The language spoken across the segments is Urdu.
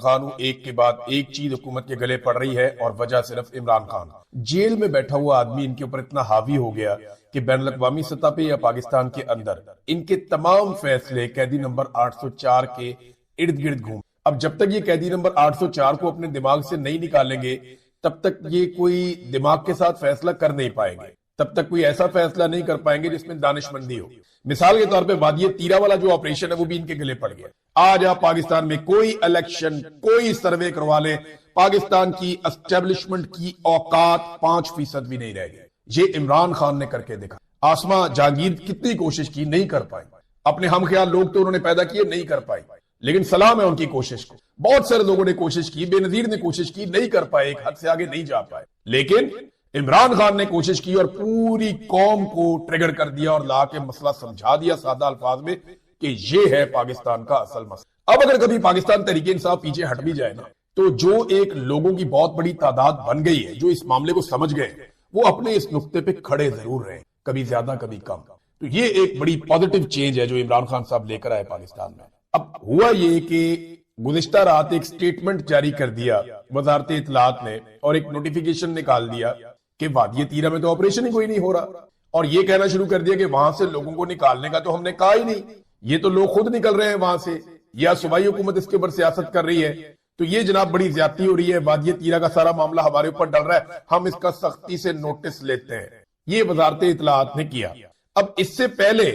خان ایک کے بعد ایک چیز حکومت کے گلے پڑ رہی ہے اور وجہ صرف عمران خان۔ جیل میں بیٹھا ہوا آدمی ان کے اوپر اتنا حاوی ہو گیا کہ بین الاقوامی سطح پہ یا پاکستان کے اندر ان کے تمام فیصلے قیدی نمبر 804 کے ارد گرد گھوم۔ اب جب تک یہ قیدی نمبر 804 کو اپنے دماغ سے نہیں نکالیں گے تب تک یہ کوئی دماغ کے ساتھ فیصلہ کر نہیں پائیں گے، تب تک کوئی ایسا فیصلہ نہیں کر پائیں گے جس میں دانش مندی ہو۔ مثال کے طور پہ وادی تیرا والا جو آپریشن ہے وہ بھی ان کے گلے پڑ گیا۔ آج آپ پاکستان میں کوئی الیکشن، کوئی سروے کروا لیں، پاکستان کی اسٹیبلشمنٹ کی اوقات 5% بھی نہیں رہ گئی۔ یہ عمران خان نے کر کے دکھا۔ آسما جہانگیر کتنی کوشش کی، نہیں کر پائی۔ اپنے ہم خیال لوگ تو انہوں نے پیدا کیے، نہیں کر پائی، لیکن سلام ہے ان کی کوشش کو۔ بہت سارے لوگوں نے کوشش کی، بے نظیر نے کوشش کی، نہیں کر پائے، ایک حد سے آگے نہیں جا پائے، لیکن عمران خان نے کوشش کی اور پوری قوم کو ٹریگر کر دیا اور لا کے مسئلہ سمجھا دیا سادہ الفاظ میں کہ یہ ہے پاکستان کا اصل مسئلہ۔ اب اگر کبھی پاکستان تحریک انصاف پیچھے ہٹ بھی جائے نا تو جو ایک لوگوں کی بہت بڑی تعداد بن گئی ہے جو اس معاملے کو سمجھ گئے، وہ اپنے اس نقطے پہ کھڑے ضرور رہے، کبھی زیادہ کبھی کم۔ تو یہ ایک بڑی پازیٹیو چینج ہے جو عمران خان صاحب لے کر آئے پاکستان میں۔ اب ہوا یہ کہ گزشتہ رات ایک سٹیٹمنٹ جاری کر دیا وزارت اطلاعات نے اور ایک نوٹیفیکیشن نکال دیا کہ وادی تیرا میں تو آپریشن ہی کوئی نہیں ہو رہا، اور یہ کہنا شروع کر دیا کہ وہاں سے لوگوں کو نکالنے کا تو ہم نے کہا ہی نہیں، یہ تو لوگ خود نکل رہے ہیں وہاں سے، یا صوبائی حکومت اس کے اوپر سیاست کر رہی ہے۔ تو یہ جناب بڑی زیادتی ہو رہی ہے، وادی تیرا کا سارا معاملہ ہمارے اوپر ڈل رہا ہے، ہم اس کا سختی سے نوٹس لیتے ہیں۔ یہ وزارت اطلاعات نے کیا۔ اب اس سے پہلے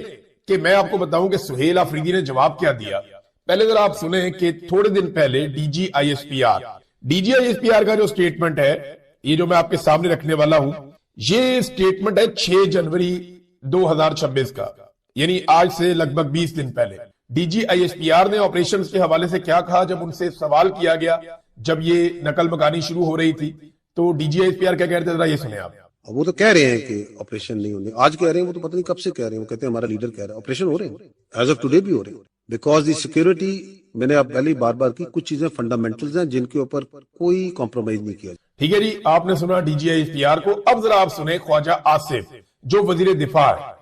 کہ میں آپ کو بتاؤں کہ سہیل آفریدی نے جواب کیا دیا، پہلے ذرا آپ سنیں کہ تھوڑے دن پہلے D G I S P R کا جو سٹیٹمنٹ ہے، یہ جو میں آپ کے سامنے رکھنے والا ہوں، یہ سٹیٹمنٹ ہے 6 جنوری 2026 کا، یعنی آج سے لگ بھگ 20 دن پہلے۔ D G I S P R نے آپریشن کے حوالے سے کیا کہا جب ان سے سوال کیا گیا، جب یہ نقل مکانی شروع ہو رہی تھی، تو D G I S P R کیا کہہ رہے تھے، ذرا یہ سنیں آپ۔ وہ تو کہہ رہے ہیں کہ آپریشن نہیں ہونے، آج کہہ رہے ہیں، وہ تو پتہ نہیں کب سے کہہ رہے ہیں، وہ کہتے ہیں ہمارا لیڈر کہہ رہا ہے آپریشن ہو رہے ہیں، ایز آف ٹوڈے بھی ہو رہے ہیں، بیکاز دی سیکیورٹی، میں نے آپ پہلے بار کی، کچھ چیزیں فنڈامنٹلز ہیں جن کے اوپر کوئی کمپرومائز نہیں کیا۔ ٹھیک ہے جی، آپ نے سنا D G I S P R کو۔ اب ذرا آپ سنیں خواجہ آصف جو وزیر دفاع ہے۔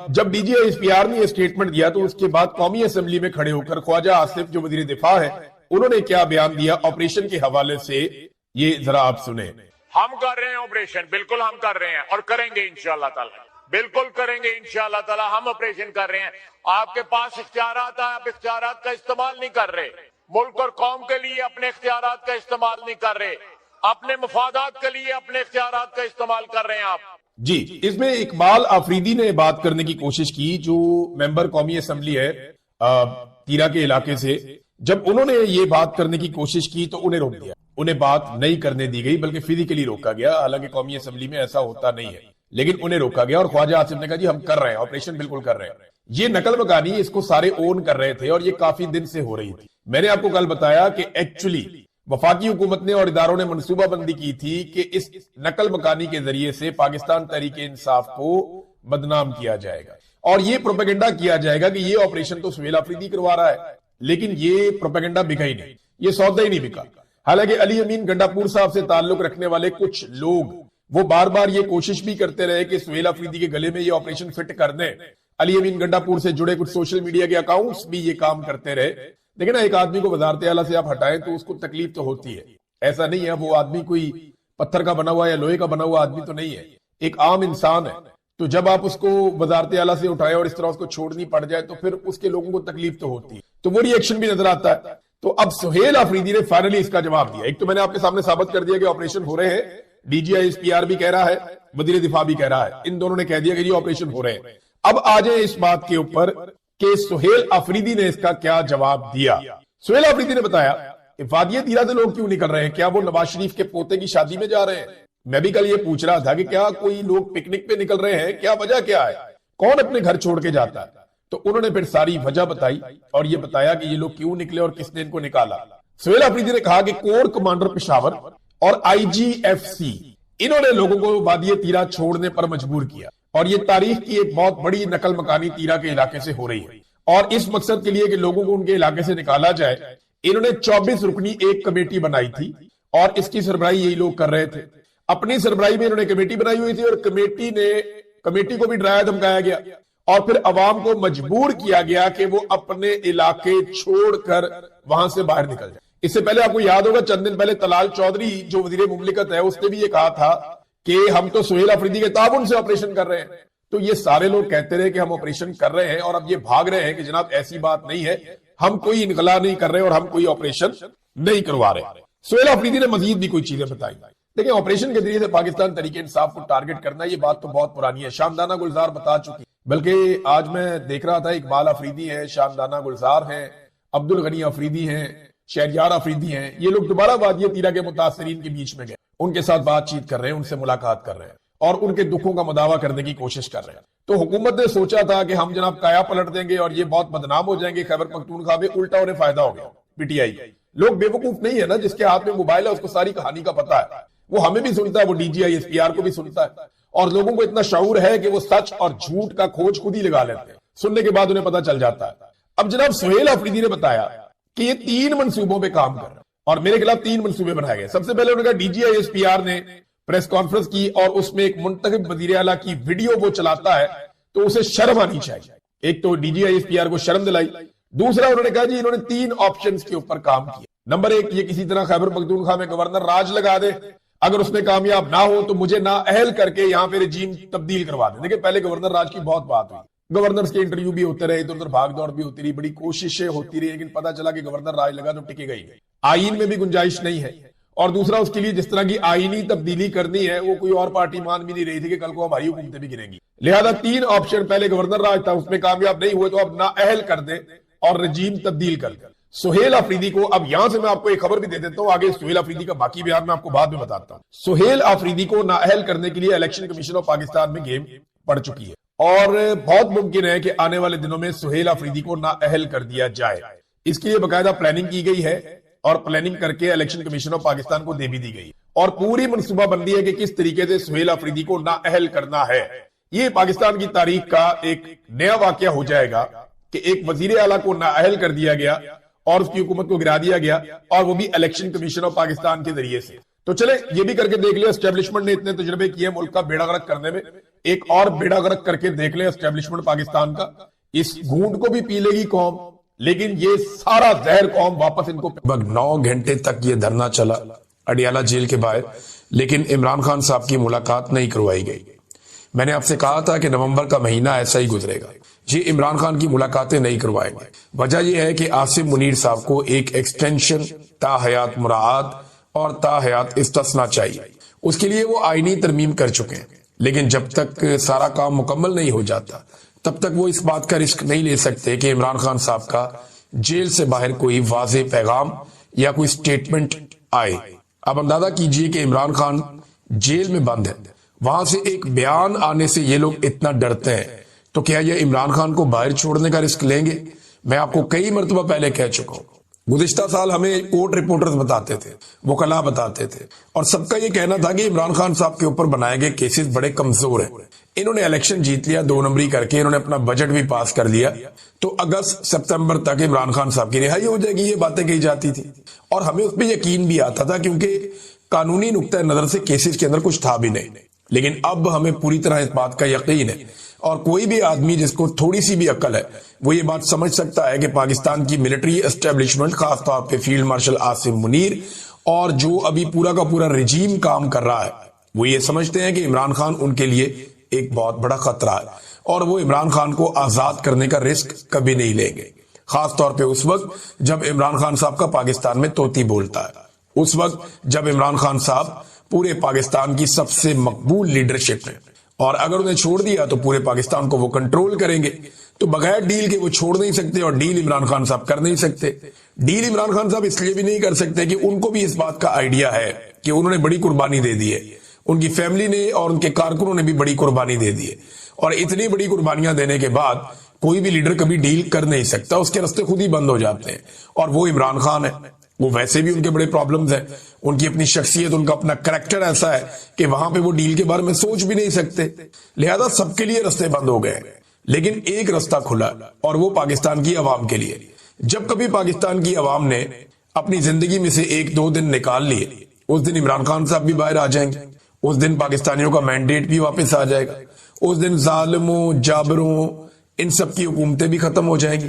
جب D G I S P R نے یہ سٹیٹمنٹ دیا تو اس کے بعد قومی اسمبلی میں کھڑے ہو کر خواجہ آصف جو وزیر دفاع ہے انہوں نے کیا بیان دیا آپریشن کے حوالے سے، یہ ذرا آپ سنیں۔ ہم کر رہے ہیں آپریشن، بالکل ہم کر رہے ہیں اور کریں گے انشاءاللہ تعالی، بالکل کریں گے انشاءاللہ تعالی، ہم آپریشن کر رہے ہیں۔ آپ کے پاس اختیارات ہیں، آپ اختیارات کا استعمال نہیں کر رہے، ملک اور قوم کے لیے اپنے اختیارات کا استعمال نہیں کر رہے، اپنے مفادات کے لیے اپنے اختیارات کا استعمال کر رہے ہیں آپ۔ جی، اس میں اقبال آفریدی نے بات کرنے کی کوشش کی جو ممبر قومی اسمبلی ہے تیرا کے علاقے سے۔ جب انہوں نے یہ بات کرنے کی کوشش کی تو انہیں روک دیا، انہیں بات نہیں کرنے دی گئی بلکہ فزیکلی روکا گیا، حالانکہ قومی اسمبلی میں ایسا ہوتا نہیں ہے، لیکن انہیں روکا گیا اور خواجہ آصف نے کہا جی ہم کر رہے ہیں آپریشن، بالکل کر رہے ہیں۔ یہ نقل مکانی اس کو سارے اون کر رہے تھے اور یہ کافی دن سے ہو رہی تھی۔ میں نے آپ کو کل بتایا کہ ایکچولی وفاقی حکومت نے اور اداروں نے منصوبہ بندی کی تھی کہ اس نقل مکانی کے ذریعے سے پاکستان تحریک انصاف کو بدنام کیا جائے گا اور یہ پروپیگنڈا کیا جائے گا کہ یہ آپریشن تو سہیل آفریدی کروا رہا ہے، لیکن یہ پروپیگنڈا بکا ہی نہیں، یہ سودا ہی نہیں بکا۔ حالانکہ علی امین گنڈاپور صاحب سے تعلق رکھنے والے کچھ لوگ وہ بار بار یہ کوشش بھی کرتے رہے کہ سہیل آفریدی کے گلے میں یہ آپریشن فٹ کر دیں۔ علی امین گنڈاپور سے جڑے کچھ سوشل میڈیا کے اکاؤنٹس بھی یہ کام کرتے رہے، لیکن ایک آدمی کو وزارت اعلیٰ سے آپ ہٹائیں تو اس کو تکلیف تو ہوتی ہے، ایسا نہیں ہے وہ آدمی کوئی پتھر کا بنا ہوا یا لوہے کا بنا ہوا آدمی تو نہیں ہے، ایک عام انسان ہے۔ تو جب آپ اس کو وزارت اعلیٰ سے اٹھائیں اور اس طرح اس کو چھوڑنی پڑ جائے تو پھر اس کے لوگوں کو تکلیف تو ہوتی ہے، تو وہ ری ایکشن بھی نظر آتا ہے۔ تو اب سہیل آفریدی نے فائنلی اس کا جواب دیا۔ ایک تو میں نے آپ کے سامنے ثابت کر دیا کہ آپریشن ہو رہے ہیں، D G I S P R بھی کہہ رہا ہے، وزیر دفاع بھی کہہ رہا ہے، ان دونوں نے کہہ دیا کہ یہ آپریشن ہو رہے ہیں۔ اب آ جائیں اس بات کے اوپر کہ سہیل آفریدی نے اس کا کیا جواب دیا۔ سہیل آفریدی نے بتایا کہ وادی تیرا سے لوگ کیوں نکل رہے ہیں، کیا وہ نواز شریف کے پوتے کی شادی میں جا رہے ہیں؟ میں بھی کل یہ پوچھ رہا تھا کہ کیا کوئی لوگ پکنک پہ نکل رہے ہیں، کیا وجہ کیا ہے، کون اپنے گھر چھوڑ کے جاتا ہے؟ تو انہوں نے پھر ساری وجہ بتائی اور یہ بتایا کہ یہ لوگ کیوں نکلے اور کس نے ان کو نکالا۔ سہیل آفریدی نے کہا کہ کور کمانڈر پشاور اور آئی جی ایف سی انہوں نے لوگوں کو وادی تیرا چھوڑنے پر مجبور کیا، اور یہ تاریخ کی ایک بہت بڑی نقل مکانی تیرا کے علاقے سے ہو رہی ہے، اور اس مقصد کے لیے کہ لوگوں کو ان کے علاقے سے نکالا جائے انہوں نے 24 رکنی ایک کمیٹی بنائی تھی اور اس کی سربراہی یہی لوگ کر رہے تھے۔ اپنی سربراہی میں انہوں نے کمیٹی بنائی ہوئی تھی اور کمیٹی کو بھی ڈرایا دھمکایا گیا اور پھر عوام کو مجبور کیا گیا کہ وہ اپنے علاقے چھوڑ کر وہاں سے باہر نکل جائے۔ اس سے پہلے آپ کو یاد ہوگا چند دن پہلے طلال چودھری جو وزیر مملکت ہے اس نے بھی یہ کہا تھا کہ ہم تو سہیل آفریدی کے تعاون سے آپریشن کر رہے ہیں. تو یہ سارے لوگ کہتے رہے کہ ہم آپریشن کر رہے ہیں اور اب یہ بھاگ رہے ہیں کہ جناب ایسی بات نہیں ہے, ہم کوئی انخلا نہیں کر رہے اور ہم کوئی آپریشن نہیں کروا رہے. سہیل آفریدی نے مزید بھی کوئی چیزیں بتائی. دیکھیں آپریشن کے ذریعے سے پاکستان تحریک انصاف کو ٹارگٹ کرنا یہ بات تو بہت پرانی ہے, شامدانہ گلزار بتا چکی. بلکہ آج میں دیکھ رہا تھا اقبال آفریدی ہیں, شامدانہ گلزار ہیں, عبد الغنی آفریدی ہیں, شہریار آفریدی ہیں, یہ لوگ دوبارہ وادی تیرا کے متاثرین کے بیچ میں گئے, ان کے ساتھ بات چیت کر رہے ہیں, ان سے ملاقات کر رہے ہیں اور ان کے دکھوں کا مداوع کرنے کی کوشش کر رہے ہیں. تو حکومت نے سوچا تھا کہ ہم جناب کایا پلٹ دیں گے اور یہ بہت بدنام ہو جائیں گے خیبر پختونخوا میں, الٹا انہیں فائدہ ہو گیا. پی ٹی آئی لوگ بیوقوف نہیں ہے نا, جس کے ہاتھ میں موبائل ہے اس کو ساری کہانی کا پتا ہے, وہ ہمیں بھی سنتا ہے, وہ D G I S P R کو بھی سنتا ہے, اور لوگوں کو اتنا شعور ہے کہ وہ سچ اور جھوٹ کا کھوج خود ہی لگا لیتے ہیں, سننے کے بعد انہیں پتا چل جاتا ہے. اب جناب سہیل آفریدی نے بتایا کہ یہ 3 منصوبوں پہ کام کر رہا ہے اور میرے خلاف 3 منصوبے بنائے گئے. سب سے پہلے انہوں نے کہا D G I S P R نے پریس کانفرنس کی اور اس میں ایک منتخب وزیر اعلیٰ کی ویڈیو وہ چلاتا ہے تو اسے شرم آنی چاہیے. ایک تو D G I S P R کو شرم دلائی. دوسرا انہوں نے کہا جی انہوں نے 3 آپشنز کے اوپر کام کیا. نمبر 1, یہ کسی طرح خیبر پختونخوا میں گورنر راج لگا دے, اگر اس میں کامیاب نہ ہو تو مجھے نااہل کر کے یہاں پہ رجیم تبدیل کروا دیں. دیکھیں پہلے گورنر راج کی بہت بات ہوئی, گورنرز کے انٹرویو بھی ہوتے رہے, ادھر ادھر بھاگ دوڑ بھی ہوتی رہی, بڑی کوششیں ہوتی رہی, لیکن پتا چلا کہ گورنر راج لگا تو ٹکے گئی. آئین میں بھی گنجائش نہیں ہے, اور دوسرا اس کے لیے جس طرح کی آئینی تبدیلی کرنی ہے وہ کوئی اور پارٹی مان بھی نہیں رہی تھی کہ کل کو ہماری حکومتیں بھی گریں گی. لہذا 3 آپشن, پہلے گورنر راج تھا, اس میں کامیاب نہیں ہوئے تو اب نااہل کر دیں اور رجیم تبدیل کر دیں. سہیل آفریدی کو اب یہاں سے میں آپ کو ایک خبر بھی دے دیتا ہوں, آگے سہیل آفریدی کا باقی بیان میں آپ کو بعد میں بتاتا ہوں. سہیل آفریدی کو نااہل کرنے کے لیے الیکشن کمیشن آف پاکستان میں گیم پڑ چکی ہے, اور بہت ممکن ہے کہ آنے والے دنوں میں سہیل آفریدی کو نااہل کر دیا جائے. اس کے لیے باقاعدہ پلاننگ کی گئی ہے اور پلاننگ کر کے الیکشن کمیشن آف پاکستان کو دے بھی دی گئی, اور پوری منصوبہ بندی ہے کہ کس طریقے سے سہیل آفریدی کو نااہل کرنا ہے. یہ پاکستان کی تاریخ کا ایک نیا واقعہ ہو جائے گا کہ ایک وزیر اعلیٰ کو نااہل کر دیا گیا اور اس کی حکومت کو گرا دیا گیا, اور وہ بھی الیکشن کمیشن آف پاکستان کے ذریعے سے. تو چلے یہ بھی کر کے دیکھ لیں, اسٹیبلشمنٹ نے اتنے تجربے کیے ملک کا بیڑا غرق کرنے میں, ایک اور بیڑا غرق کر کے دیکھ لیں اسٹیبلشمنٹ پاکستان کا. اس گھونٹ کو بھی پی لے گی قوم, لیکن یہ سارا زہر قوم واپس ان کو. 9 گھنٹے تک یہ دھرنا چلا اڈیالہ جیل کے باہر, لیکن عمران خان صاحب کی ملاقات نہیں کروائی گئی. میں نے آپ سے کہا تھا کہ نومبر کا مہینہ ایسا ہی گزرے گا, یہ عمران خان کی ملاقاتیں نہیں کروائیں گے. وجہ یہ ہے کہ عاصم منیر صاحب کو ایک ایکسٹینشن تا حیات مراعات اور تا حیات استثناء چاہیے. اس کے لیے وہ آئینی ترمیم کر چکے ہیں, لیکن جب تک سارا کام مکمل نہیں ہو جاتا تب تک وہ اس بات کا رسک نہیں لے سکتے کہ عمران خان صاحب کا جیل سے باہر کوئی واضح پیغام یا کوئی سٹیٹمنٹ آئے. اب اندازہ کیجئے کہ عمران خان جیل میں بند ہے, وہاں سے ایک بیان آنے سے یہ لوگ اتنا ڈرتے ہیں, تو کیا یہ عمران خان کو باہر چھوڑنے کا رسک لیں گے؟ میں آپ کو کئی مرتبہ پہلے کہہ چکا ہوں, گزشتہ سال ہمیں کورٹ رپورٹرز بتاتے تھے, وکلاء بتاتے تھے, اور سب کا یہ کہنا تھا کہ عمران خان صاحب کے اوپر بنائے گئے کیسز بڑے کمزور ہیں. انہوں نے الیکشن جیت لیا 2 نمبری کر کے, انہوں نے اپنا بجٹ بھی پاس کر لیا, تو اگست سپتمبر تک عمران خان صاحب کی رہائی ہو جائے گی, یہ باتیں کہی جاتی تھی. اور ہمیں اس پہ یقین بھی آتا تھا کیونکہ قانونی نقطۂ نظر سے کیسز کے اندر کچھ تھا بھی نہیں. لیکن اب ہمیں پوری طرح اس بات کا یقین ہے, اور کوئی بھی آدمی جس کو تھوڑی سی بھی عقل ہے وہ یہ بات سمجھ سکتا ہے کہ پاکستان کی ملٹری اسٹیبلشمنٹ, خاص طور پہ فیلڈ مارشل عاصم منیر اور جو ابھی پورا کا پورا رجیم کام کر رہا ہے, وہ یہ سمجھتے ہیں کہ عمران خان ان کے لیے ایک بہت بڑا خطرہ ہے, اور وہ عمران خان کو آزاد کرنے کا رسک کبھی نہیں لیں گے. خاص طور پہ اس وقت جب عمران خان صاحب کا پاکستان میں توتی بولتا ہے, اس وقت جب عمران خان صاحب پورے پاکستان کی سب سے مقبول لیڈرشپ ہے, اور اگر انہیں چھوڑ دیا تو پورے پاکستان کو وہ کنٹرول کریں گے. تو بغیر ڈیل کے وہ چھوڑ نہیں سکتے, اور ڈیل عمران خان صاحب کر نہیں سکتے. ڈیل عمران خان صاحب اس لیے بھی نہیں کر سکتے کہ ان کو بھی اس بات کا آئیڈیا ہے کہ انہوں نے بڑی قربانی دے دی ہے, ان کی فیملی نے اور ان کے کارکنوں نے بھی بڑی قربانی دے دی ہے, اور اتنی بڑی قربانیاں دینے کے بعد کوئی بھی لیڈر کبھی ڈیل کر نہیں سکتا, اس کے راستے خود ہی بند ہو جاتے ہیں. اور وہ عمران خان ہے, وہ ویسے بھی ان کے بڑے پرابلمز ہیں, ان کی اپنی شخصیت, ان کا اپنا کریکٹر ایسا ہے کہ وہاں پہ وہ ڈیل کے بارے میں سوچ بھی نہیں سکتے. لہذا سب کے لیے راستے بند ہو گئے, لیکن ایک راستہ کھلا, اور وہ پاکستان کی عوام کے لیے. جب کبھی پاکستان کی عوام نے اپنی زندگی میں سے 1-2 دن نکال لیے, اس دن عمران خان صاحب بھی باہر آ جائیں گے, اس دن پاکستانیوں کا مینڈیٹ بھی واپس آ جائے گا, اس دن ظالموں, جابروں, ان سب کی حکومتیں بھی ختم ہو جائیں گی,